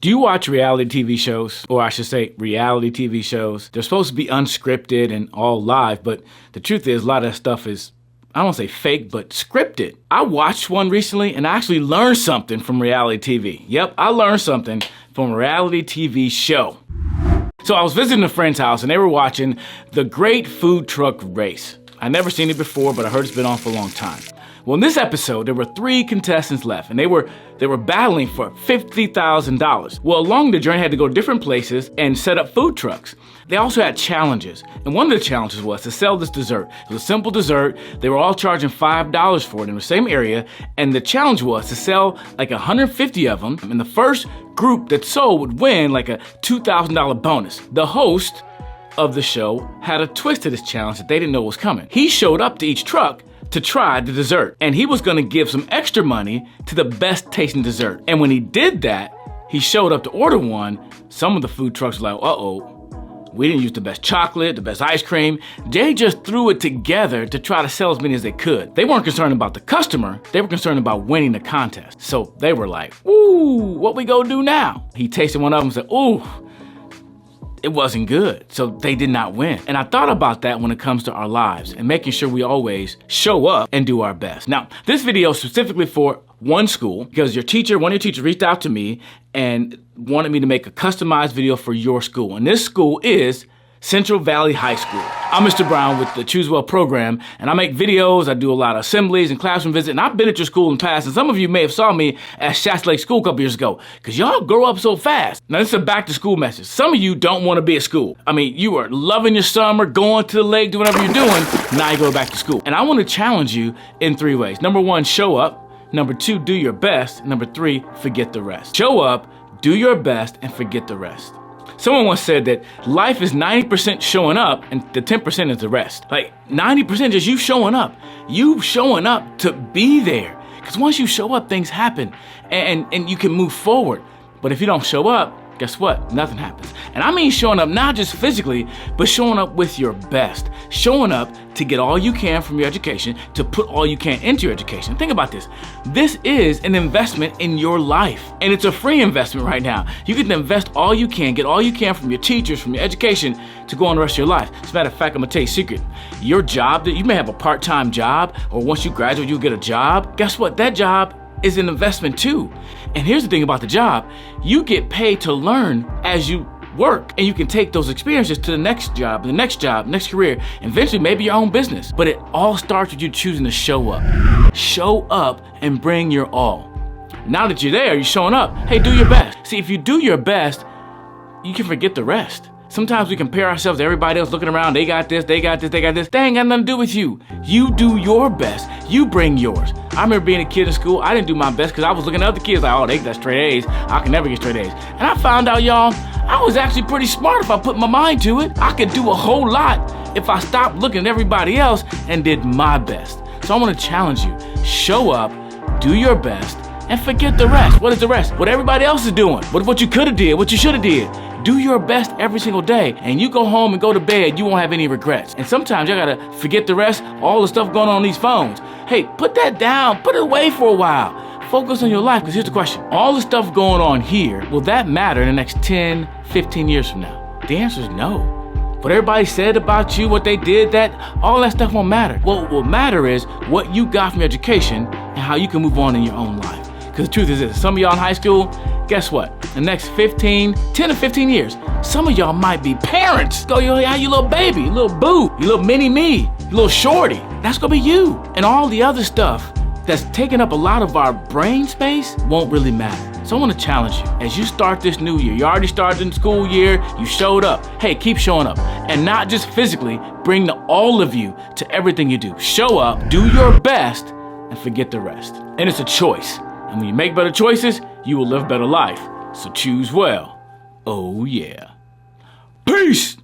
Do you watch reality TV shows? Or I should say reality TV shows. They're supposed to be unscripted and all live, but the truth is a lot of that stuff is, I don't want to say fake, but scripted. I watched one recently and I actually learned something from reality TV. Yep, I learned something from a reality TV show. So I was visiting a friend's house and they were watching the Great Food Truck Race. I'd never seen it before, but I heard it's been on for a long time. Well, in this episode, there were 3 contestants left, and they were battling for $50,000. Well, along the journey, they had to go to different places and set up food trucks. They also had challenges, and one of the challenges was to sell this dessert. It was a simple dessert. They were all charging $5 for it in the same area, and the challenge was to sell like 150 of them, and the first group that sold would win like a $2,000 bonus. The host of the show had a twist to this challenge that they didn't know was coming. He showed up to each truck to try the dessert, and he was gonna give some extra money to the best tasting dessert. And when he did that, he showed up to order one. Some of the food trucks were like, uh-oh, we didn't use the best chocolate, the best ice cream. They just threw it together to try to sell as many as they could. They weren't concerned about the customer, they were concerned about winning the contest. So they were like, ooh, what we gonna do now? He tasted one of them and said, ooh, it wasn't good, so they did not win. And I thought about that when it comes to our lives and making sure we always show up and do our best. Now, this video is specifically for one school because one of your teachers reached out to me and wanted me to make a customized video for your school. And this school is Central Valley High School. I'm Mr. Brown with the Choose Well program, and I make videos, I do a lot of assemblies and classroom visits, and I've been at your school in the past, and some of you may have saw me at Shasta Lake School a couple years ago, because y'all grow up so fast. Now this is a back to school message. Some of you don't want to be at school. I mean, you are loving your summer, going to the lake, doing whatever you're doing, now you go back to school. And I want to challenge you in 3 ways. Number 1, show up. Number 2, do your best. Number 3, forget the rest. Show up, do your best, and forget the rest. Someone once said that life is 90% showing up and the 10% is the rest. Like 90% is you showing up. You showing up to be there. Because once you show up, things happen and you can move forward. But if you don't show up, guess what? Nothing happens. And I mean showing up not just physically, but showing up with your best. Showing up to get all you can from your education, to put all you can into your education. Think about this. This is an investment in your life. And it's a free investment right now. You can invest all you can, get all you can from your teachers, from your education, to go on the rest of your life. As a matter of fact, I'm gonna tell you a secret. Your job, that you may have a part-time job, or once you graduate, you'll get a job. Guess what? That job is an investment too. And here's the thing about the job. You get paid to learn as you work, and you can take those experiences to the next job, next career, and eventually maybe your own business. But it all starts with you choosing to show up. Show up and bring your all. Now that you're there, you're showing up. Hey, do your best. See, if you do your best, you can forget the rest. Sometimes we compare ourselves to everybody else looking around. They got this, they got this, they got this. They ain't got nothing to do with you. You do your best. You bring yours. I remember being a kid in school, I didn't do my best because I was looking at other kids like, oh, they got straight A's. I can never get straight A's. And I found out, y'all, I was actually pretty smart if I put my mind to it. I could do a whole lot if I stopped looking at everybody else and did my best. So I want to challenge you. Show up, do your best, and forget the rest. What is the rest? What everybody else is doing. What you could have did, what you should have did. Do your best every single day, and you go home and go to bed, you won't have any regrets. And sometimes you gotta forget the rest, all the stuff going on these phones. Hey, put that down, put it away for a while. Focus on your life, because here's the question. All the stuff going on here, will that matter in the next 10, 15 years from now? The answer is no. What everybody said about you, what they did, all that stuff won't matter. What will matter is what you got from your education and how you can move on in your own life. Because the truth is this, some of y'all in high school, guess what? The next 10 to 15 years, some of y'all might be parents. Go, you little baby, you little boo, you little mini-me, you little shorty. That's gonna be you. And all the other stuff that's taking up a lot of our brain space won't really matter. So I wanna challenge you, as you start this new year, you already started in the school year, you showed up. Hey, keep showing up. And not just physically, bring all of you to everything you do. Show up, do your best, and forget the rest. And it's a choice. And when you make better choices, you will live a better life. So choose well. Oh yeah. Peace!